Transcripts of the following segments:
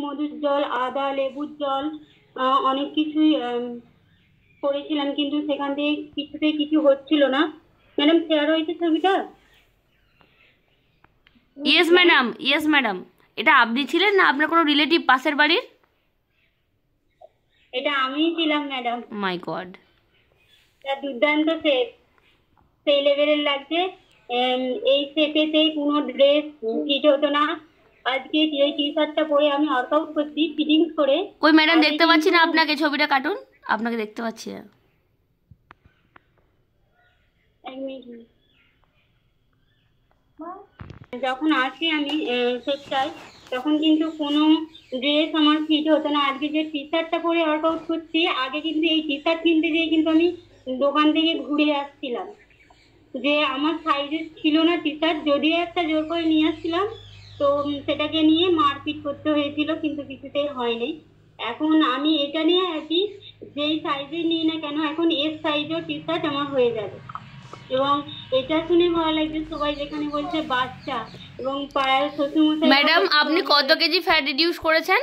মধুর জল, আদা লেবুর জল, অনেক কিছুই করেছিলাম, কিন্তু সেখান থেকে কিছুতেই কিছু হচ্ছিল না। ম্যাডাম শেয়ার হয়েছে ছবিটা? Yes madam, yes madam. এটা আপনি ছিলেন না আপনার কোনো রিলেটিভ পাশের বাড়ির? এটা আমিই ছিলাম ম্যাডাম। মাই গড, দুর্দান্ত শেপ, সেই লেভেলের লাগছে। এই শেপেতে কোনো ড্রেস ফিট হতো না। আজকে এই টি শার্টটা পরে আমি ওয়ার্কআউট করছি ফিটিংস করে। কই ম্যাডাম দেখতে পাচ্ছি না আপনাকে, ছবিটা কাটুন, আপনাকে দেখতে পাচ্ছি না। যখন আসি আমি সেটাই, তখন কিন্তু কোনো ড্রেস আমার ফিট হতো না। আজকে যে টি শার্টটা পরে ওয়ার্কআউট করছি, আগে কিন্তু এই টি শার্ট কিনতে গিয়ে কিন্তু আমি দোকান থেকে ঘুরে আসছিলাম, যে আমার সাইজের ছিল না টি শার্ট, যদিও একটা জোর করে নিয়ে আসছিলাম, তো সেটাকে নিয়ে মারপিট করতে হয়েছিল, কিন্তু কিছুতেই হয়নি। এখন আমি এটা নিয়ে আছি, যেই সাইজের নিই না কেন এখন এস সাইজও টি শার্ট আমার হয়ে যাবে। এবং এটা শুনে ভালো লাগছে, সবাই যেখানে বলছে বাচ্চা, এবং পাড়ার শ্বশুরমশাই। ম্যাডাম আপনি কত কেজি ফ্যাট রিডিউস করেছেন?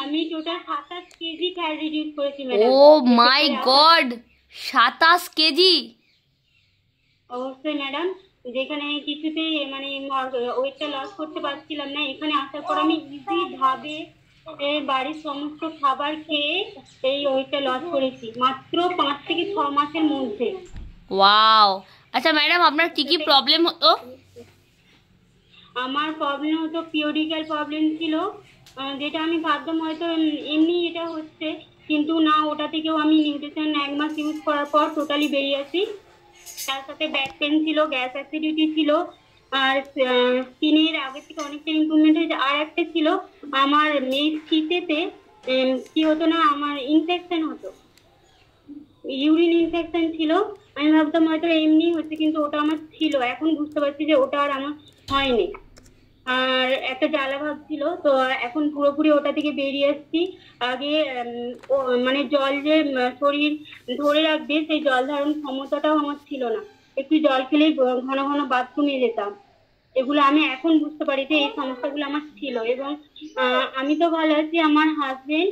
আমি টোটাল 27 কেজি ফ্যাট রিডিউস করেছি ম্যাডাম। ও মাই গড, 27 কেজি! অবশ্যই ম্যাডাম, যেখানে কিছুতেই মানে ওয়েটটা লস করতে পারছিলাম না, এখানে আসার পর আমি ইজি ভাবে বাড়ির সমস্ত খাবার খেয়ে এই ওয়েটটা লস করেছি মাত্র 5 থেকে 6 মাসের মধ্যে। ওয়াও। আচ্ছা ম্যাডাম আপনার কি কি প্রবলেম হতো? আমার প্রবলেম হতো, পিরিয়ডিক্যাল প্রবলেম ছিল, যেটা আমি ভাবতাম হয়তো এমনি এটা হচ্ছে, কিন্তু না, ওটা থেকেও আমি নিউট্রিশন 1 মাস ইউজ করার পর টোটালি বেরিয়ে আসি। তার সাথে ব্যাক পেন ছিল, গ্যাস অ্যাসিডিটি ছিল, আর স্কিনের আগের থেকে অনেকটা ইমপ্রুভমেন্ট হয়েছে। আর একটা ছিল, আমার এই শীতেতে কি হতো না, আমার ইনফেকশন হতো, ইউরিন ইনফেকশন ছিল। আমি ভাবতাম হয়তো এমনি হচ্ছে, কিন্তু ওটা আমার ছিল। এখন বুঝতে পারছি যে ওটা আর আমার হয়নি। আর একটা জ্বালা ভাব ছিল, তো এখন পুরোপুরি ওটা থেকে বেরিয়ে এসেছি। আগে মানে জল যে শরীর ধরে রাখবে, সেই জল ধারণ ক্ষমতাটাও আমার ছিল না। একটু জল খেলেই ঘন ঘন বাথরুমে যেতাম। এগুলো আমি এখন বুঝতে পারি যে এই সমস্যাগুলো আমার ছিল। এবং আমি তো ভালো আছি, আমার হাজবেন্ড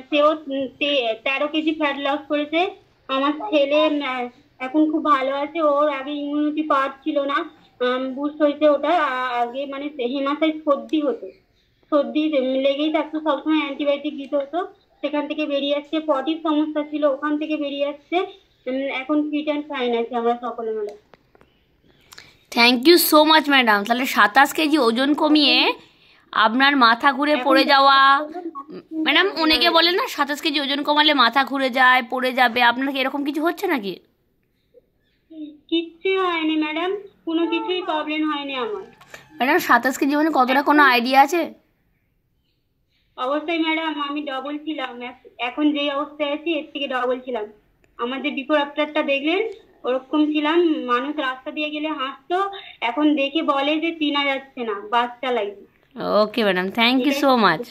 সেও 13 কেজি ফ্যাট লস করেছে। আমার ছেলে এখন খুব ভালো আছে, ওর আগে ইমিউনিটি পাওয়ার ছিল না, বুস্ট হয়েছে ওটা। আগে মানে হেমাসাইজ সর্দি হতো, সর্দি লেগেই থাকতো, সবসময় অ্যান্টিবায়োটিক দিতে হতো। সেখান থেকে বেরিয়ে আসছে। পটির সমস্যা ছিল, ওখান থেকে বেরিয়ে আসছে। এখন ফিট অ্যান্ড ফাইন আছে আমরা সকলে মিলে। Thank you so much madam. তাহলে 27 কেজি ওজন কমিয়ে আপনার মাথা ঘুরে পড়ে যাওয়া, ম্যাডাম অনেকে বলেন না 27 কেজি ওজন কমালে মাথা ঘুরে যায়, পড়ে যাবে, আপনার কি এরকম কিছু হচ্ছে নাকি? কিচ্ছুই হয়নি ম্যাডাম, কোনো কিছুই প্রবলেম হয়নি আমার। ম্যাডাম 27 কেজি মানে কতটা কোনো আইডিয়া আছে? অবশ্যই ম্যাডাম, আমি ডবল ছিলাম। এখন যে অবস্থায় আছি এর থেকে ডবল ছিলাম। আমার যে বিফোর আফটারটা দেখলেন ওরকম ছিলাম। মানুষ রাস্তা দিয়ে গেলে হাসতো, এখন দেখে বলে যে চিনা যাচ্ছে না, বাচ্চা লাগছে। Okay madam, thank you so much.